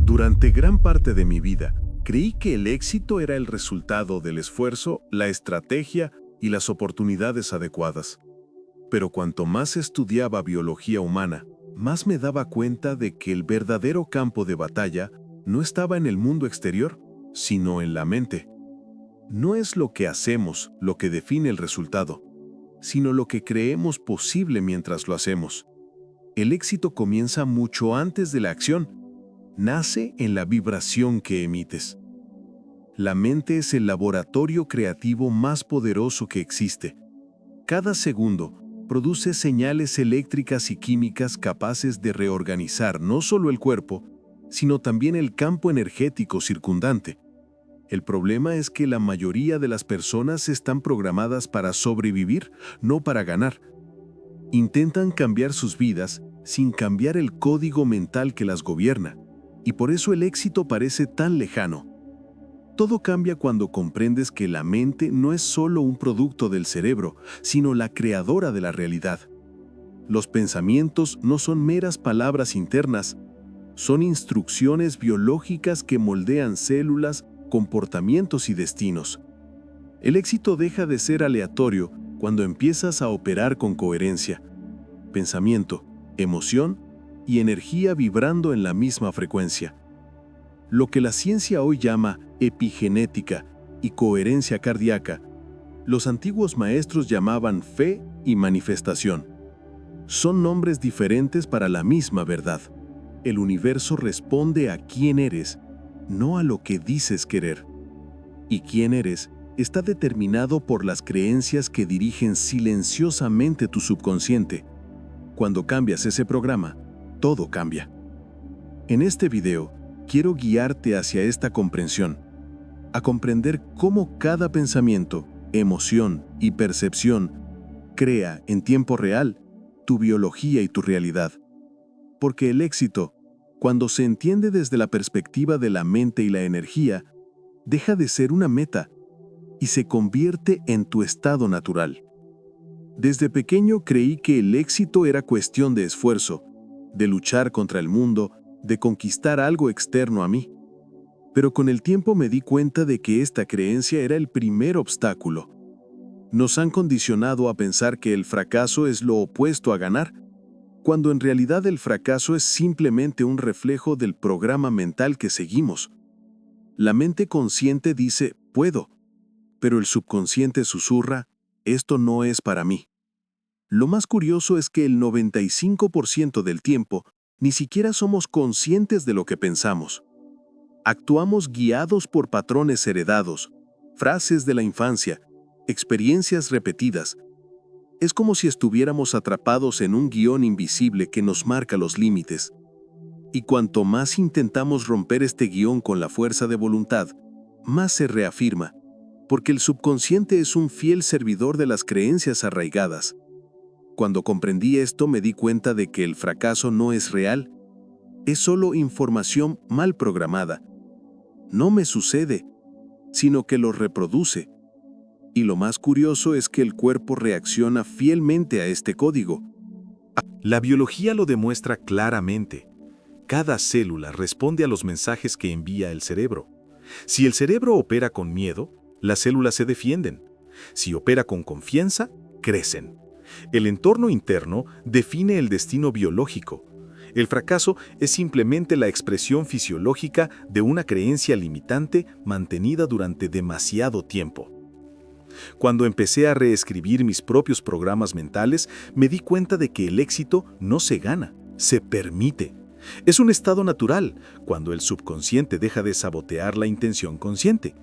Durante gran parte de mi vida, creí que el éxito era el resultado del esfuerzo, la estrategia y las oportunidades adecuadas. Pero cuanto más estudiaba biología humana, más me daba cuenta de que el verdadero campo de batalla no estaba en el mundo exterior, sino en la mente. No es lo que hacemos lo que define el resultado, sino lo que creemos posible mientras lo hacemos. El éxito comienza mucho antes de la acción. Nace en la vibración que emites. La mente es el laboratorio creativo más poderoso que existe. Cada segundo produce señales eléctricas y químicas capaces de reorganizar no solo el cuerpo, sino también el campo energético circundante. El problema es que la mayoría de las personas están programadas para sobrevivir, no para ganar. Intentan cambiar sus vidas sin cambiar el código mental que las gobierna, y por eso el éxito parece tan lejano. Todo cambia cuando comprendes que la mente no es solo un producto del cerebro, sino la creadora de la realidad. Los pensamientos no son meras palabras internas, son instrucciones biológicas que moldean células, comportamientos y destinos. El éxito deja de ser aleatorio cuando empiezas a operar con coherencia. Pensamiento, emoción y energía vibrando en la misma frecuencia. Lo que la ciencia hoy llama epigenética y coherencia cardíaca, los antiguos maestros llamaban fe y manifestación. Son nombres diferentes para la misma verdad. El universo responde a quién eres, no a lo que dices querer. Y quién eres está determinado por las creencias que dirigen silenciosamente tu subconsciente. Cuando cambias ese programa, todo cambia. En este video, quiero guiarte hacia esta comprensión, a comprender cómo cada pensamiento, emoción y percepción crea en tiempo real tu biología y tu realidad. Porque el éxito, cuando se entiende desde la perspectiva de la mente y la energía, deja de ser una meta y se convierte en tu estado natural. Desde pequeño creí que el éxito era cuestión de esfuerzo, de luchar contra el mundo, de conquistar algo externo a mí. Pero con el tiempo me di cuenta de que esta creencia era el primer obstáculo. Nos han condicionado a pensar que el fracaso es lo opuesto a ganar, cuando en realidad el fracaso es simplemente un reflejo del programa mental que seguimos. La mente consciente dice, puedo, pero el subconsciente susurra, esto no es para mí. Lo más curioso es que el 95% del tiempo ni siquiera somos conscientes de lo que pensamos. Actuamos guiados por patrones heredados, frases de la infancia, experiencias repetidas. Es como si estuviéramos atrapados en un guión invisible que nos marca los límites. Y cuanto más intentamos romper este guión con la fuerza de voluntad, más se reafirma, porque el subconsciente es un fiel servidor de las creencias arraigadas. Cuando comprendí esto, me di cuenta de que el fracaso no es real, es solo información mal programada. No me sucede, sino que lo reproduce. Y lo más curioso es que el cuerpo reacciona fielmente a este código. La biología lo demuestra claramente. Cada célula responde a los mensajes que envía el cerebro. Si el cerebro opera con miedo, las células se defienden. Si opera con confianza, crecen. El entorno interno define el destino biológico. El fracaso es simplemente la expresión fisiológica de una creencia limitante mantenida durante demasiado tiempo. Cuando empecé a reescribir mis propios programas mentales, me di cuenta de que el éxito no se gana, se permite. Es un estado natural, cuando el subconsciente deja de sabotear la intención consciente.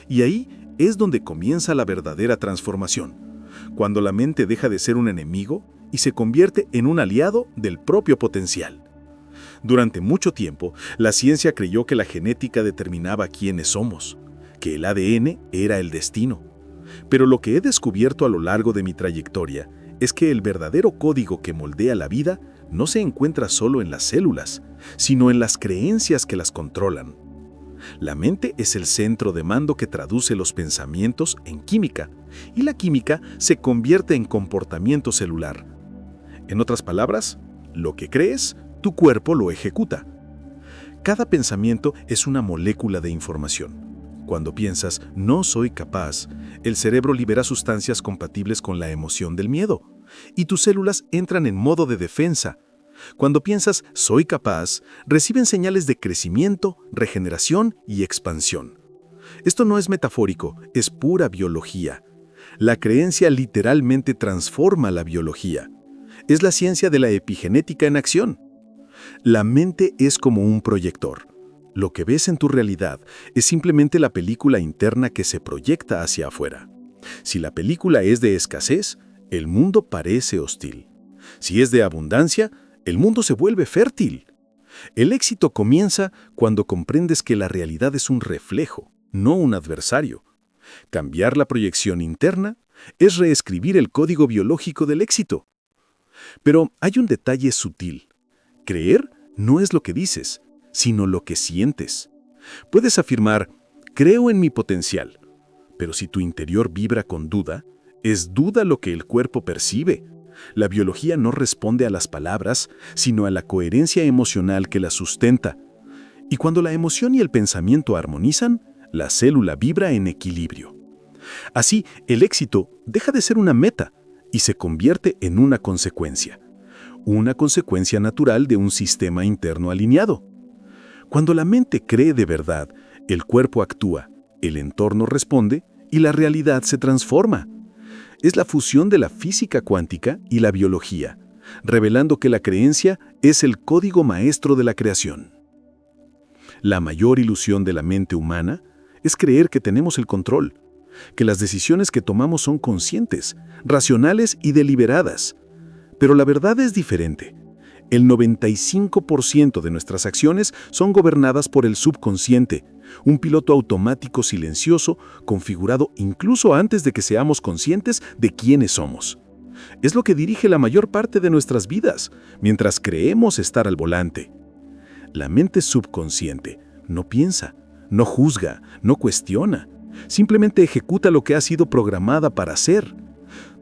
Y ahí es donde comienza la verdadera transformación, cuando la mente deja de ser un enemigo y se convierte en un aliado del propio potencial. Durante mucho tiempo, la ciencia creyó que la genética determinaba quiénes somos, que el ADN era el destino. Pero lo que he descubierto a lo largo de mi trayectoria es que el verdadero código que moldea la vida no se encuentra solo en las células, sino en las creencias que las controlan. La mente es el centro de mando que traduce los pensamientos en química, y la química se convierte en comportamiento celular. En otras palabras, lo que crees, tu cuerpo lo ejecuta. Cada pensamiento es una molécula de información. Cuando piensas, no soy capaz, el cerebro libera sustancias compatibles con la emoción del miedo, y tus células entran en modo de defensa. Cuando piensas, soy capaz, reciben señales de crecimiento, regeneración y expansión. Esto no es metafórico, es pura biología. La creencia literalmente transforma la biología. Es la ciencia de la epigenética en acción. La mente es como un proyector. Lo que ves en tu realidad es simplemente la película interna que se proyecta hacia afuera. Si la película es de escasez, el mundo parece hostil. Si es de abundancia, el mundo se vuelve fértil. El éxito comienza cuando comprendes que la realidad es un reflejo, no un adversario. Cambiar la proyección interna es reescribir el código biológico del éxito. Pero hay un detalle sutil. Creer no es lo que dices, sino lo que sientes. Puedes afirmar, creo en mi potencial, pero si tu interior vibra con duda, es duda lo que el cuerpo percibe. La biología no responde a las palabras, sino a la coherencia emocional que la sustenta. Y cuando la emoción y el pensamiento armonizan, la célula vibra en equilibrio. Así, el éxito deja de ser una meta y se convierte en una consecuencia natural de un sistema interno alineado. Cuando la mente cree de verdad, el cuerpo actúa, el entorno responde y la realidad se transforma. Es la fusión de la física cuántica y la biología, revelando que la creencia es el código maestro de la creación. La mayor ilusión de la mente humana es creer que tenemos el control, que las decisiones que tomamos son conscientes, racionales y deliberadas. Pero la verdad es diferente. El 95% de nuestras acciones son gobernadas por el subconsciente, un piloto automático silencioso configurado incluso antes de que seamos conscientes de quiénes somos. Es lo que dirige la mayor parte de nuestras vidas, mientras creemos estar al volante. La mente subconsciente no piensa, no juzga, no cuestiona. Simplemente ejecuta lo que ha sido programada para hacer.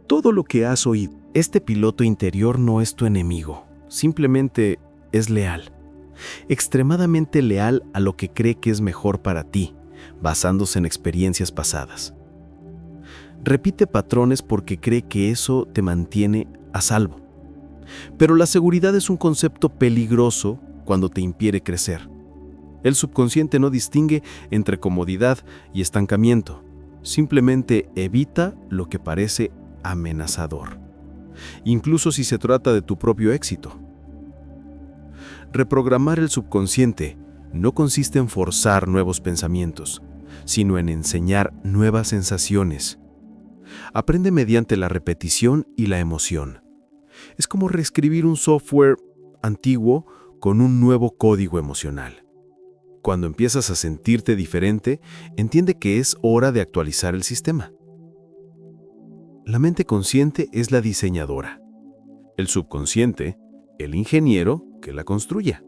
Todo lo que has oído. Este piloto interior no es tu enemigo, simplemente es leal. Extremadamente leal a lo que cree que es mejor para ti, basándose en experiencias pasadas. Repite patrones porque cree que eso te mantiene a salvo. Pero la seguridad es un concepto peligroso cuando te impide crecer. El subconsciente no distingue entre comodidad y estancamiento. Simplemente evita lo que parece amenazador, incluso si se trata de tu propio éxito. Reprogramar el subconsciente no consiste en forzar nuevos pensamientos, sino en enseñar nuevas sensaciones. Aprende mediante la repetición y la emoción. Es como reescribir un software antiguo con un nuevo código emocional. Cuando empiezas a sentirte diferente, entiende que es hora de actualizar el sistema. La mente consciente es la diseñadora. El subconsciente, el ingeniero que la construya.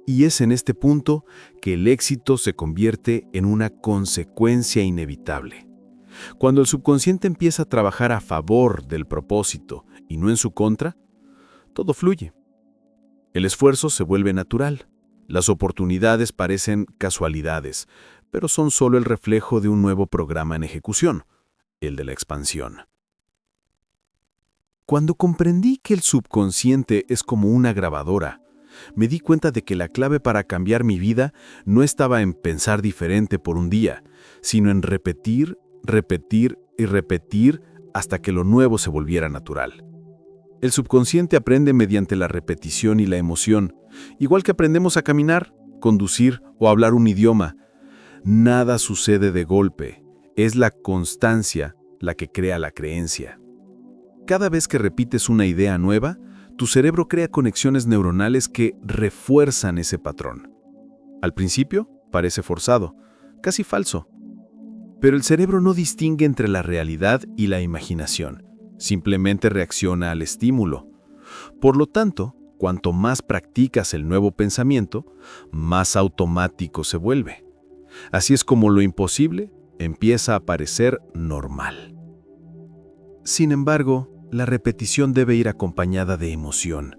Y es en este punto que el éxito se convierte en una consecuencia inevitable. Cuando el subconsciente empieza a trabajar a favor del propósito y no en su contra, todo fluye. El esfuerzo se vuelve natural. Las oportunidades parecen casualidades, pero son solo el reflejo de un nuevo programa en ejecución, el de la expansión. Cuando comprendí que el subconsciente es como una grabadora, me di cuenta de que la clave para cambiar mi vida no estaba en pensar diferente por un día, sino en repetir, repetir y repetir hasta que lo nuevo se volviera natural. El subconsciente aprende mediante la repetición y la emoción, igual que aprendemos a caminar, conducir o hablar un idioma. Nada sucede de golpe, es la constancia la que crea la creencia. Cada vez que repites una idea nueva, tu cerebro crea conexiones neuronales que refuerzan ese patrón. Al principio, parece forzado, casi falso. Pero el cerebro no distingue entre la realidad y la imaginación, simplemente reacciona al estímulo. Por lo tanto, cuanto más practicas el nuevo pensamiento, más automático se vuelve. Así es como lo imposible empieza a parecer normal. Sin embargo, la repetición debe ir acompañada de emoción.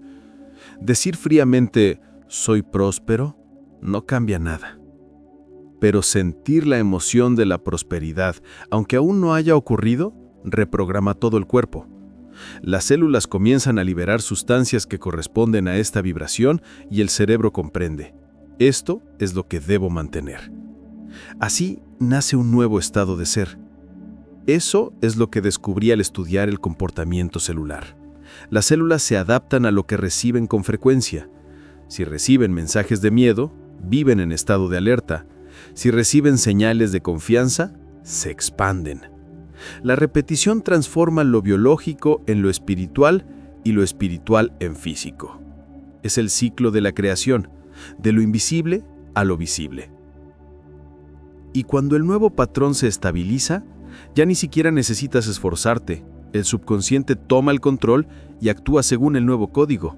Decir fríamente, soy próspero, no cambia nada. Pero sentir la emoción de la prosperidad, aunque aún no haya ocurrido, reprograma todo el cuerpo. Las células comienzan a liberar sustancias que corresponden a esta vibración y el cerebro comprende: esto es lo que debo mantener. Así nace un nuevo estado de ser. Eso es lo que descubrí al estudiar el comportamiento celular. Las células se adaptan a lo que reciben con frecuencia. Si reciben mensajes de miedo, viven en estado de alerta. Si reciben señales de confianza, se expanden. La repetición transforma lo biológico en lo espiritual y lo espiritual en físico. Es el ciclo de la creación, de lo invisible a lo visible. Y cuando el nuevo patrón se estabiliza, ya ni siquiera necesitas esforzarte. El subconsciente toma el control y actúa según el nuevo código.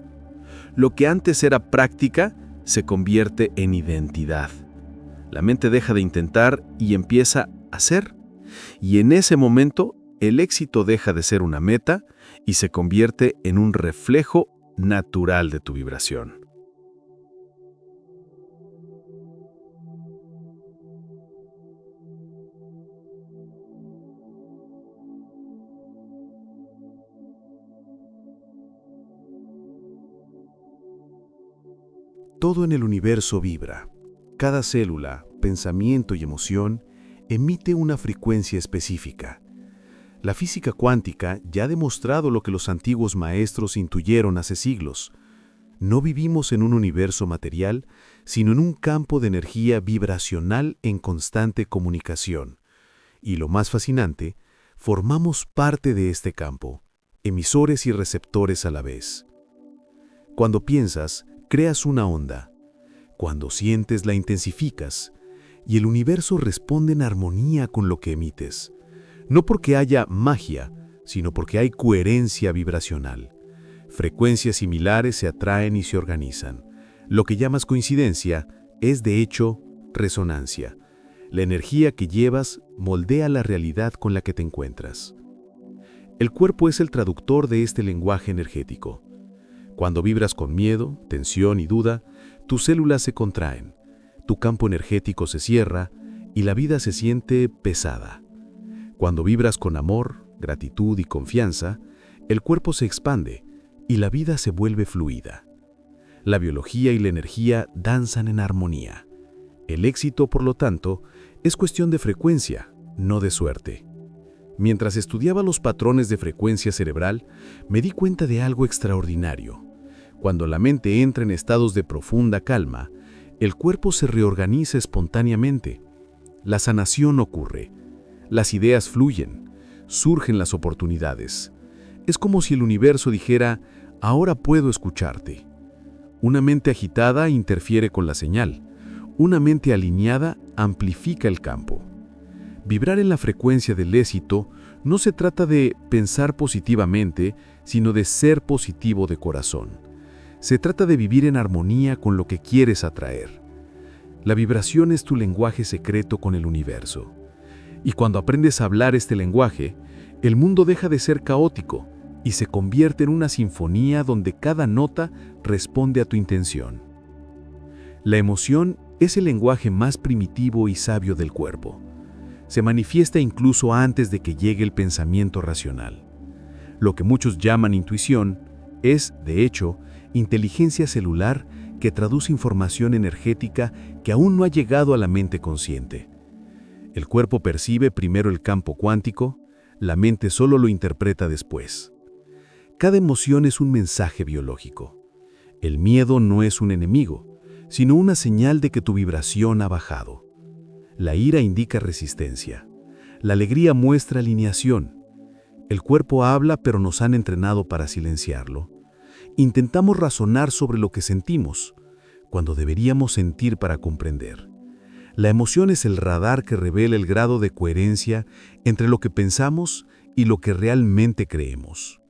Lo que antes era práctica se convierte en identidad. La mente deja de intentar y empieza a ser. Y en ese momento, el éxito deja de ser una meta y se convierte en un reflejo natural de tu vibración. Todo en el universo vibra. Cada célula, pensamiento y emoción emite una frecuencia específica. La física cuántica ya ha demostrado lo que los antiguos maestros intuyeron hace siglos. No vivimos en un universo material, sino en un campo de energía vibracional en constante comunicación. Y lo más fascinante, formamos parte de este campo, emisores y receptores a la vez. Cuando piensas, creas una onda. Cuando sientes, la intensificas. Y el universo responde en armonía con lo que emites. No porque haya magia, sino porque hay coherencia vibracional. Frecuencias similares se atraen y se organizan. Lo que llamas coincidencia es, de hecho, resonancia. La energía que llevas moldea la realidad con la que te encuentras. El cuerpo es el traductor de este lenguaje energético. Cuando vibras con miedo, tensión y duda, tus células se contraen, tu campo energético se cierra y la vida se siente pesada. Cuando vibras con amor, gratitud y confianza, el cuerpo se expande y la vida se vuelve fluida. La biología y la energía danzan en armonía. El éxito, por lo tanto, es cuestión de frecuencia, no de suerte. Mientras estudiaba los patrones de frecuencia cerebral, me di cuenta de algo extraordinario. Cuando la mente entra en estados de profunda calma, el cuerpo se reorganiza espontáneamente. La sanación ocurre. Las ideas fluyen. Surgen las oportunidades. Es como si el universo dijera: ahora puedo escucharte. Una mente agitada interfiere con la señal. Una mente alineada amplifica el campo. Vibrar en la frecuencia del éxito no se trata de pensar positivamente, sino de ser positivo de corazón. Se trata de vivir en armonía con lo que quieres atraer. La vibración es tu lenguaje secreto con el universo. Y cuando aprendes a hablar este lenguaje, el mundo deja de ser caótico y se convierte en una sinfonía donde cada nota responde a tu intención. La emoción es el lenguaje más primitivo y sabio del cuerpo. Se manifiesta incluso antes de que llegue el pensamiento racional. Lo que muchos llaman intuición es, de hecho, inteligencia celular que traduce información energética que aún no ha llegado a la mente consciente. El cuerpo percibe primero el campo cuántico, la mente solo lo interpreta después. Cada emoción es un mensaje biológico. El miedo no es un enemigo, sino una señal de que tu vibración ha bajado. La ira indica resistencia. La alegría muestra alineación. El cuerpo habla, pero nos han entrenado para silenciarlo. Intentamos razonar sobre lo que sentimos, cuando deberíamos sentir para comprender. La emoción es el radar que revela el grado de coherencia entre lo que pensamos y lo que realmente creemos.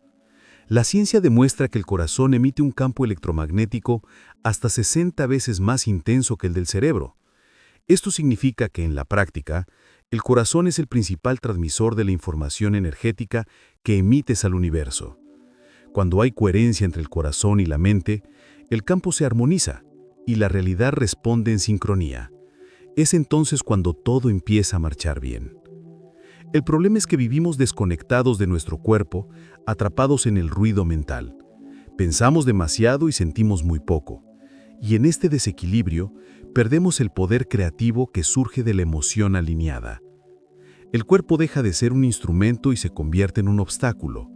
La ciencia demuestra que el corazón emite un campo electromagnético hasta 60 veces más intenso que el del cerebro. Esto significa que en la práctica, el corazón es el principal transmisor de la información energética que emites al universo. Cuando hay coherencia entre el corazón y la mente, el campo se armoniza y la realidad responde en sincronía. Es entonces cuando todo empieza a marchar bien. El problema es que vivimos desconectados de nuestro cuerpo, atrapados en el ruido mental. Pensamos demasiado y sentimos muy poco. Y en este desequilibrio, perdemos el poder creativo que surge de la emoción alineada. El cuerpo deja de ser un instrumento y se convierte en un obstáculo.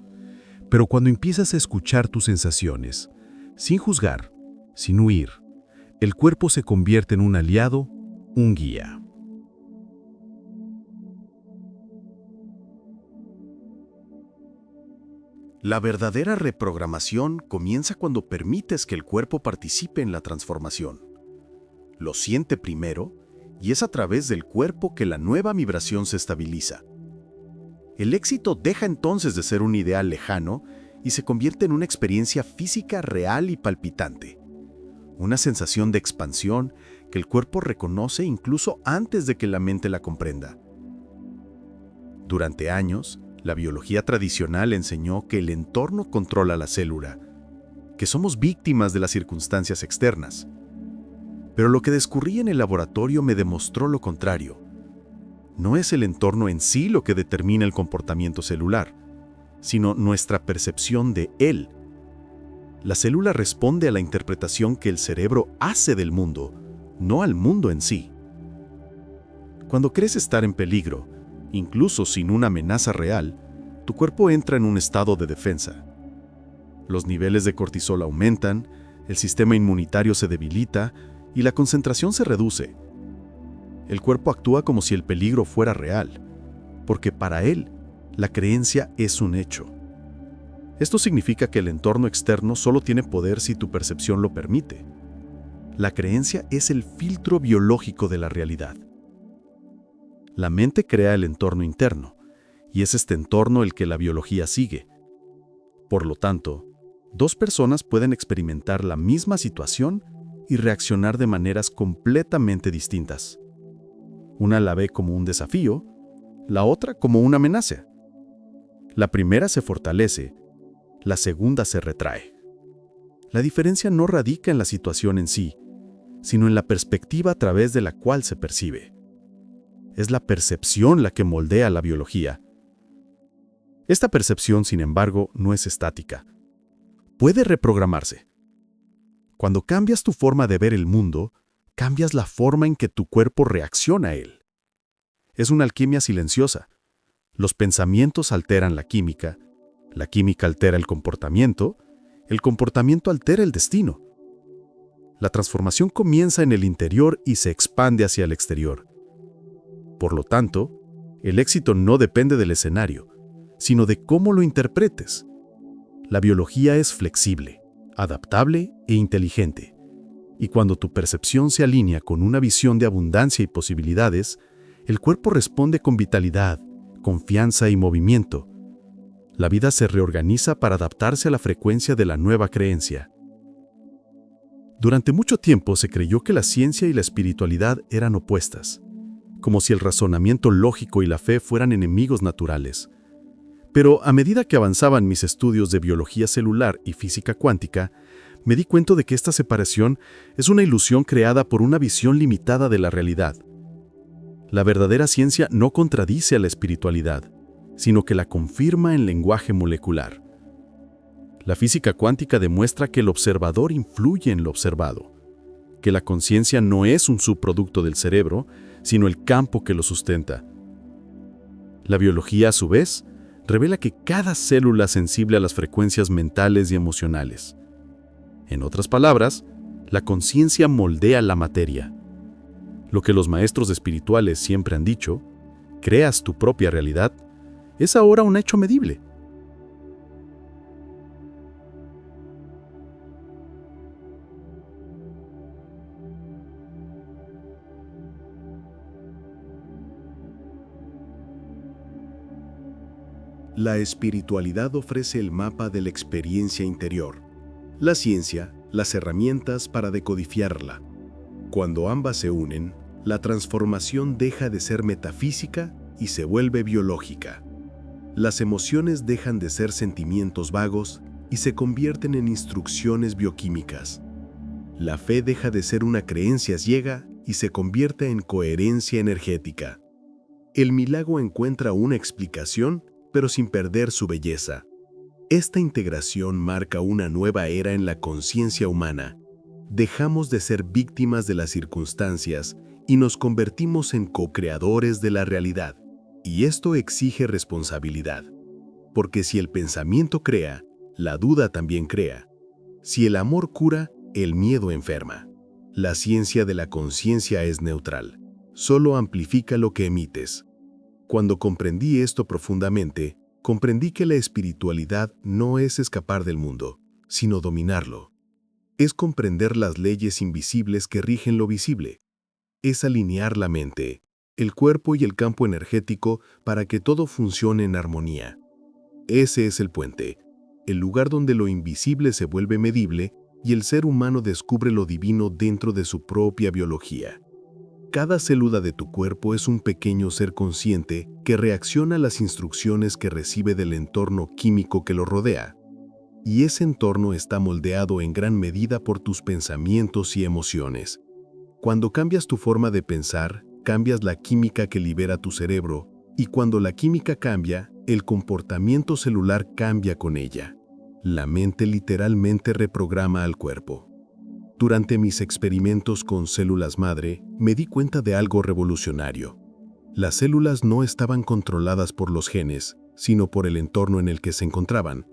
Pero cuando empiezas a escuchar tus sensaciones, sin juzgar, sin huir, el cuerpo se convierte en un aliado, un guía. La verdadera reprogramación comienza cuando permites que el cuerpo participe en la transformación. Lo siente primero y es a través del cuerpo que la nueva vibración se estabiliza. El éxito deja entonces de ser un ideal lejano y se convierte en una experiencia física real y palpitante. Una sensación de expansión que el cuerpo reconoce incluso antes de que la mente la comprenda. Durante años, la biología tradicional enseñó que el entorno controla la célula, que somos víctimas de las circunstancias externas. Pero lo que descubrí en el laboratorio me demostró lo contrario. No es el entorno en sí lo que determina el comportamiento celular, sino nuestra percepción de él. La célula responde a la interpretación que el cerebro hace del mundo, no al mundo en sí. Cuando crees estar en peligro, incluso sin una amenaza real, tu cuerpo entra en un estado de defensa. Los niveles de cortisol aumentan, el sistema inmunitario se debilita y la concentración se reduce. El cuerpo actúa como si el peligro fuera real, porque para él, la creencia es un hecho. Esto significa que el entorno externo solo tiene poder si tu percepción lo permite. La creencia es el filtro biológico de la realidad. La mente crea el entorno interno, y es este entorno el que la biología sigue. Por lo tanto, dos personas pueden experimentar la misma situación y reaccionar de maneras completamente distintas. Una la ve como un desafío, la otra como una amenaza. La primera se fortalece, la segunda se retrae. La diferencia no radica en la situación en sí, sino en la perspectiva a través de la cual se percibe. Es la percepción la que moldea la biología. Esta percepción, sin embargo, no es estática. Puede reprogramarse. Cuando cambias tu forma de ver el mundo, cambias la forma en que tu cuerpo reacciona a él. Es una alquimia silenciosa. Los pensamientos alteran la química altera el comportamiento altera el destino. La transformación comienza en el interior y se expande hacia el exterior. Por lo tanto, el éxito no depende del escenario, sino de cómo lo interpretes. La biología es flexible, adaptable e inteligente. Y cuando tu percepción se alinea con una visión de abundancia y posibilidades, el cuerpo responde con vitalidad, confianza y movimiento. La vida se reorganiza para adaptarse a la frecuencia de la nueva creencia. Durante mucho tiempo se creyó que la ciencia y la espiritualidad eran opuestas, como si el razonamiento lógico y la fe fueran enemigos naturales. Pero a medida que avanzaban mis estudios de biología celular y física cuántica, me di cuenta de que esta separación es una ilusión creada por una visión limitada de la realidad. La verdadera ciencia no contradice a la espiritualidad, sino que la confirma en lenguaje molecular. La física cuántica demuestra que el observador influye en lo observado, que la conciencia no es un subproducto del cerebro, sino el campo que lo sustenta. La biología, a su vez, revela que cada célula es sensible a las frecuencias mentales y emocionales. En otras palabras, la conciencia moldea la materia. Lo que los maestros espirituales siempre han dicho, creas tu propia realidad, es ahora un hecho medible. La espiritualidad ofrece el mapa de la experiencia interior. La ciencia, las herramientas para decodificarla. Cuando ambas se unen, la transformación deja de ser metafísica y se vuelve biológica. Las emociones dejan de ser sentimientos vagos y se convierten en instrucciones bioquímicas. La fe deja de ser una creencia ciega y se convierte en coherencia energética. El milagro encuentra una explicación, pero sin perder su belleza. Esta integración marca una nueva era en la conciencia humana. Dejamos de ser víctimas de las circunstancias y nos convertimos en co-creadores de la realidad. Y esto exige responsabilidad. Porque si el pensamiento crea, la duda también crea. Si el amor cura, el miedo enferma. La ciencia de la conciencia es neutral. Solo amplifica lo que emites. Cuando comprendí esto profundamente, comprendí que la espiritualidad no es escapar del mundo, sino dominarlo. Es comprender las leyes invisibles que rigen lo visible. Es alinear la mente, el cuerpo y el campo energético para que todo funcione en armonía. Ese es el puente, el lugar donde lo invisible se vuelve medible y el ser humano descubre lo divino dentro de su propia biología. Cada célula de tu cuerpo es un pequeño ser consciente que reacciona a las instrucciones que recibe del entorno químico que lo rodea. Y ese entorno está moldeado en gran medida por tus pensamientos y emociones. Cuando cambias tu forma de pensar, cambias la química que libera tu cerebro, y cuando la química cambia, el comportamiento celular cambia con ella. La mente literalmente reprograma al cuerpo. Durante mis experimentos con células madre, me di cuenta de algo revolucionario. Las células no estaban controladas por los genes, sino por el entorno en el que se encontraban.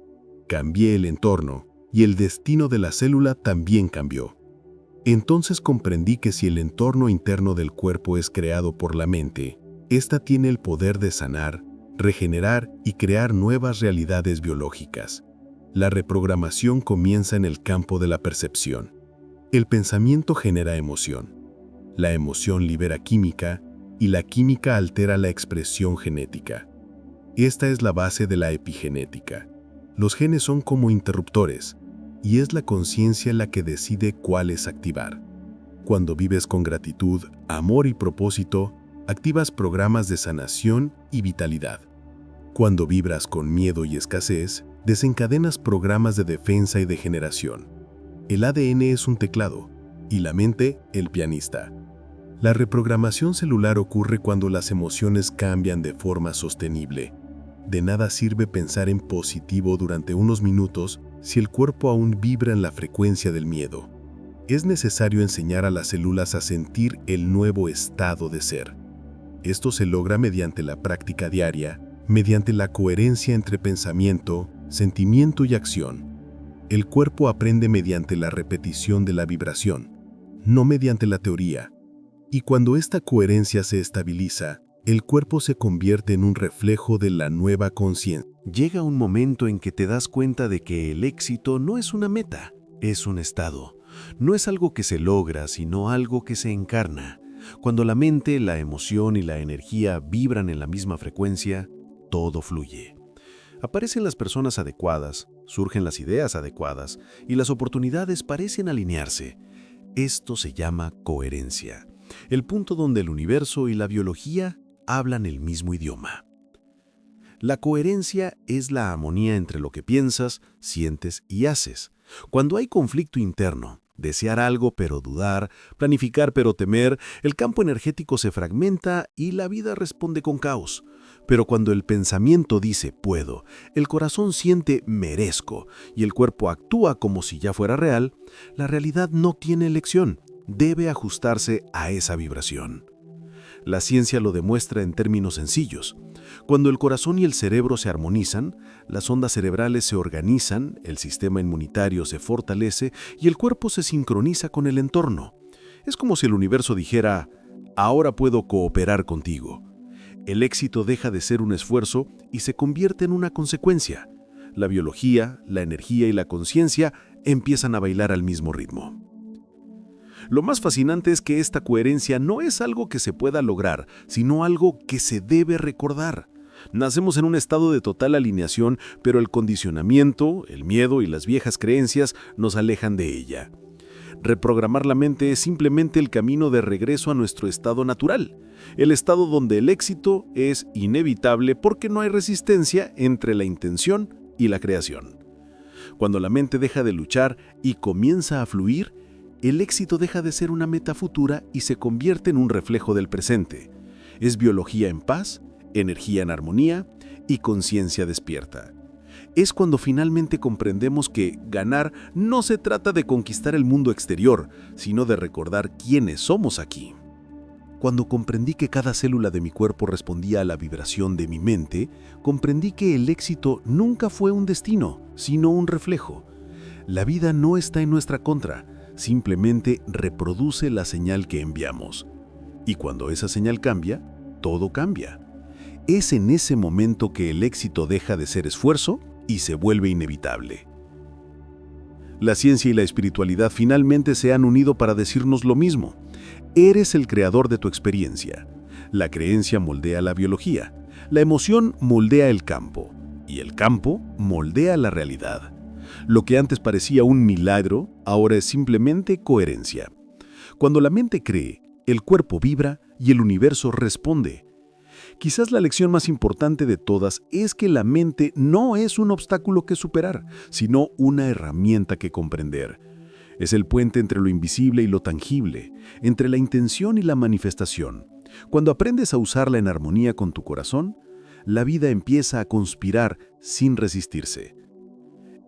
Cambié el entorno, y el destino de la célula también cambió. Entonces comprendí que si el entorno interno del cuerpo es creado por la mente, ésta tiene el poder de sanar, regenerar y crear nuevas realidades biológicas. La reprogramación comienza en el campo de la percepción. El pensamiento genera emoción. La emoción libera química y la química altera la expresión genética. Esta es la base de la epigenética. Los genes son como interruptores y es la conciencia la que decide cuáles activar. Cuando vives con gratitud, amor y propósito, activas programas de sanación y vitalidad. Cuando vibras con miedo y escasez, desencadenas programas de defensa y de generación. El ADN es un teclado y la mente, el pianista. La reprogramación celular ocurre cuando las emociones cambian de forma sostenible. De nada sirve pensar en positivo durante unos minutos si el cuerpo aún vibra en la frecuencia del miedo. Es necesario enseñar a las células a sentir el nuevo estado de ser. Esto se logra mediante la práctica diaria, mediante la coherencia entre pensamiento, sentimiento y acción. El cuerpo aprende mediante la repetición de la vibración, no mediante la teoría. Y cuando esta coherencia se estabiliza, el cuerpo se convierte en un reflejo de la nueva conciencia. Llega un momento en que te das cuenta de que el éxito no es una meta, es un estado. No es algo que se logra, sino algo que se encarna. Cuando la mente, la emoción y la energía vibran en la misma frecuencia, todo fluye. Aparecen las personas adecuadas, surgen las ideas adecuadas y las oportunidades parecen alinearse. Esto se llama coherencia, el punto donde el universo y la biología hablan el mismo idioma. La coherencia es la armonía entre lo que piensas, sientes y haces. Cuando hay conflicto interno, desear algo pero dudar, planificar pero temer, el campo energético se fragmenta y la vida responde con caos. Pero cuando el pensamiento dice puedo, el corazón siente merezco y el cuerpo actúa como si ya fuera real, la realidad no tiene elección, debe ajustarse a esa vibración. La ciencia lo demuestra en términos sencillos. Cuando el corazón y el cerebro se armonizan, las ondas cerebrales se organizan, el sistema inmunitario se fortalece y el cuerpo se sincroniza con el entorno. Es como si el universo dijera, ahora puedo cooperar contigo. El éxito deja de ser un esfuerzo y se convierte en una consecuencia. La biología, la energía y la conciencia empiezan a bailar al mismo ritmo. Lo más fascinante es que esta coherencia no es algo que se pueda lograr, sino algo que se debe recordar. Nacemos en un estado de total alineación, pero el condicionamiento, el miedo y las viejas creencias nos alejan de ella. Reprogramar la mente es simplemente el camino de regreso a nuestro estado natural, el estado donde el éxito es inevitable porque no hay resistencia entre la intención y la creación. Cuando la mente deja de luchar y comienza a fluir, el éxito deja de ser una meta futura y se convierte en un reflejo del presente. Es biología en paz, energía en armonía y conciencia despierta. Es cuando finalmente comprendemos que ganar no se trata de conquistar el mundo exterior, sino de recordar quiénes somos aquí. Cuando comprendí que cada célula de mi cuerpo respondía a la vibración de mi mente, comprendí que el éxito nunca fue un destino, sino un reflejo. La vida no está en nuestra contra, simplemente reproduce la señal que enviamos. Y cuando esa señal cambia, todo cambia. Es en ese momento que el éxito deja de ser esfuerzo y se vuelve inevitable. La ciencia y la espiritualidad finalmente se han unido para decirnos lo mismo. Eres el creador de tu experiencia. La creencia moldea la biología, la emoción moldea el campo, y el campo moldea la realidad. Lo que antes parecía un milagro, ahora es simplemente coherencia. Cuando la mente cree, el cuerpo vibra y el universo responde. Quizás la lección más importante de todas es que la mente no es un obstáculo que superar, sino una herramienta que comprender. Es el puente entre lo invisible y lo tangible, entre la intención y la manifestación. Cuando aprendes a usarla en armonía con tu corazón, la vida empieza a conspirar sin resistirse.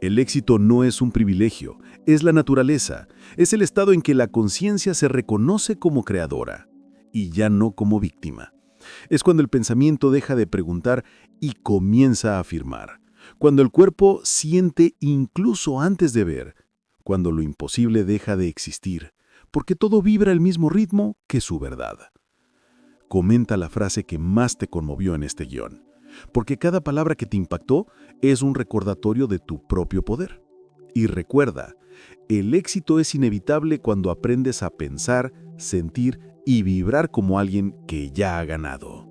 El éxito no es un privilegio, es la naturaleza, es el estado en que la conciencia se reconoce como creadora y ya no como víctima. Es cuando el pensamiento deja de preguntar y comienza a afirmar, cuando el cuerpo siente incluso antes de ver, cuando lo imposible deja de existir, porque todo vibra al mismo ritmo que su verdad. Comenta la frase que más te conmovió en este guión, porque cada palabra que te impactó es un recordatorio de tu propio poder. Y recuerda, el éxito es inevitable cuando aprendes a pensar, sentir y vibrar como alguien que ya ha ganado.